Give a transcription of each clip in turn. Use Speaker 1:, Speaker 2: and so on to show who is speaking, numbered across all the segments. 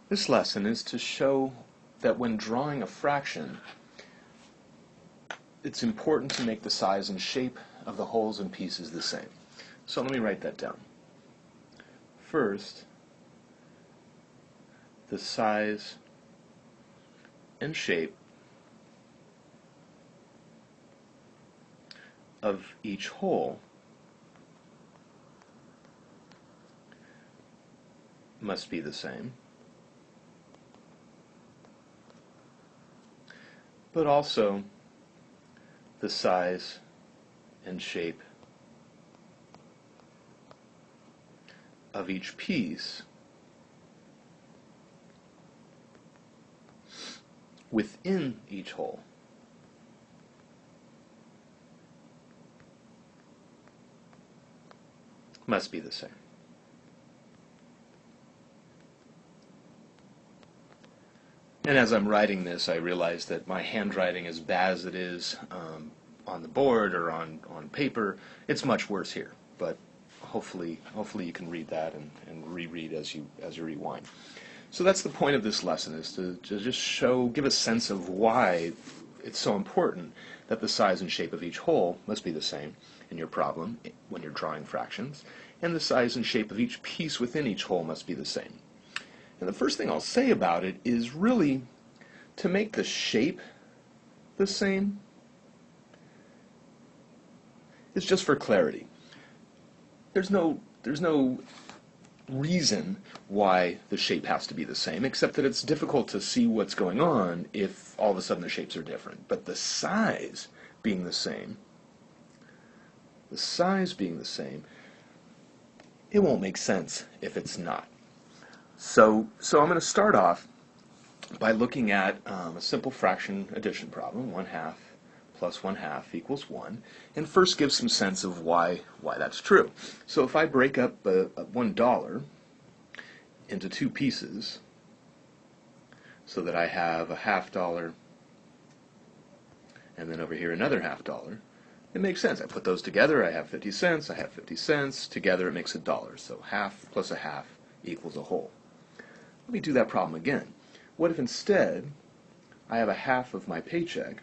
Speaker 1: This lesson is to show that when drawing a fraction, it's important to make the size and shape of the wholes and pieces the same. So let me write that down. First, the size and shape of each whole must be the same, but also the size and shape of each piece within each whole must be the same. And as I'm writing this, I realize that my handwriting, as bad as it is on the board or on paper, it's much worse here. But hopefully you can read that and reread as you rewind. So that's the point of this lesson, is to just give a sense of why it's so important that the size and shape of each whole must be the same in your problem when you're drawing fractions, and the size and shape of each piece within each whole must be the same. And the first thing I'll say about it is really to make the shape the same is just for clarity. There's no reason why the shape has to be the same, except that it's difficult to see what's going on if all of a sudden the shapes are different. But the size being the same, it won't make sense if it's not. So I'm going to start off by looking at a simple fraction addition problem, 1/2 plus 1/2 equals 1, and first give some sense of why that's true. So if I break up $1 into two pieces, so that I have a $1/2 and then over here another $1/2, it makes sense. I put those together, I have 50 cents, I have 50 cents, together it makes $1. So 1/2 plus 1/2 equals a whole. Let me do that problem again. What if instead I have a half of my paycheck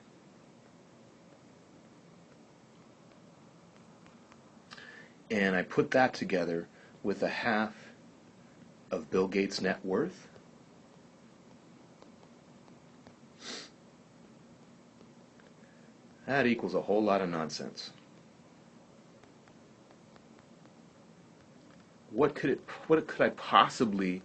Speaker 1: and I put that together with a half of Bill Gates' net worth? That equals a whole lot of nonsense. What could I possibly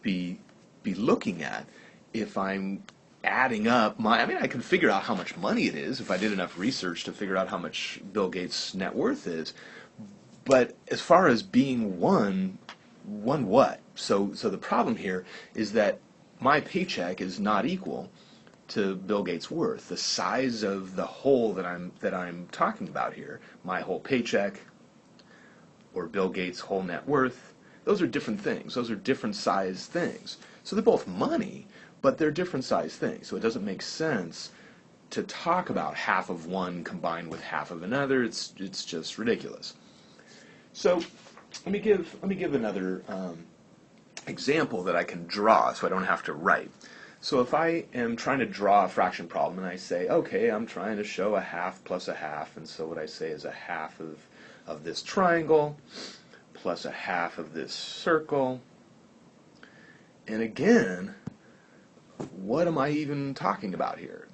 Speaker 1: be looking at if I'm adding up I can figure out how much money it is if I did enough research to figure out how much Bill Gates' net worth is. But as far as being one what? So the problem here is that my paycheck is not equal to Bill Gates' worth. The size of the whole that I'm talking about here, my whole paycheck or Bill Gates' whole net worth, those are different things. Those are different size things. So they're both money, but they're different size things. So it doesn't make sense to talk about half of one combined with half of another. It's just ridiculous. So let me give another example that I can draw so I don't have to write. So if I am trying to draw a fraction problem and I say, okay, I'm trying to show a half plus a half, and so what I say is a half of this triangle plus a half of this circle. And again, what am I even talking about here?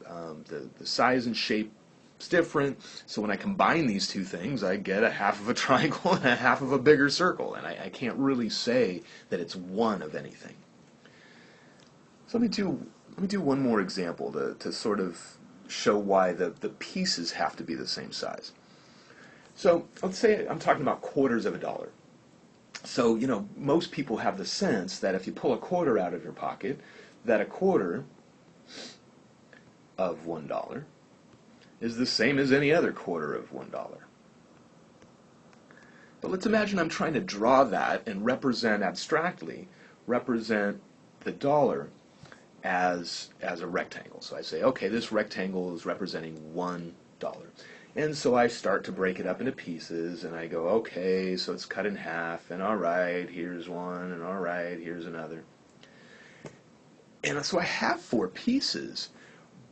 Speaker 1: The size and shape is different, so when I combine these two things, I get a half of a triangle and a half of a bigger circle, and I can't really say that it's one of anything. So let me do one more example to sort of show why the pieces have to be the same size. So let's say I'm talking about quarters of a dollar. So, most people have the sense that if you pull a quarter out of your pocket, that a quarter of $1 is the same as any other quarter of $1. But let's imagine I'm trying to draw that and abstractly represent the dollar as a rectangle. So I say, okay, this rectangle is representing $1. And so I start to break it up into pieces, and I go, okay, so it's cut in half, and all right, here's one, and all right, here's another. And so I have 4 pieces,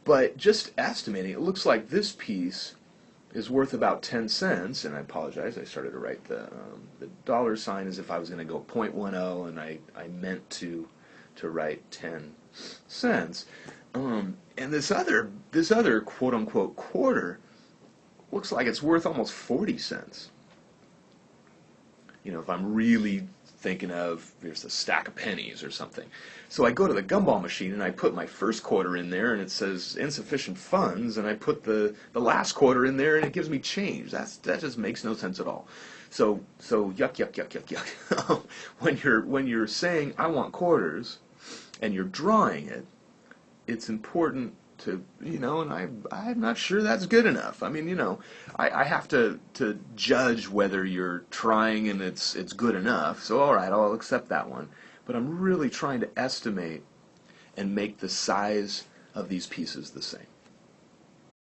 Speaker 1: but just estimating, it looks like this piece is worth about 10 cents, and I apologize, I started to write the dollar sign as if I was going to go 0.10, and I meant to write 10 cents. And this other quote-unquote quarter looks like it's worth almost 40 cents. You know, if I'm really thinking of, here's a stack of pennies or something. So I go to the gumball machine and I put my first quarter in there and it says insufficient funds, and I put the last quarter in there and it gives me change. That just makes no sense at all. So yuck, yuck, yuck, yuck, yuck. When you're saying I want quarters and you're drawing it, it's important to, you know, and I'm not sure that's good enough. I mean, you know, I have to judge whether you're trying and it's good enough. So all right, I'll accept that one. But I'm really trying to estimate and make the size of these pieces the same.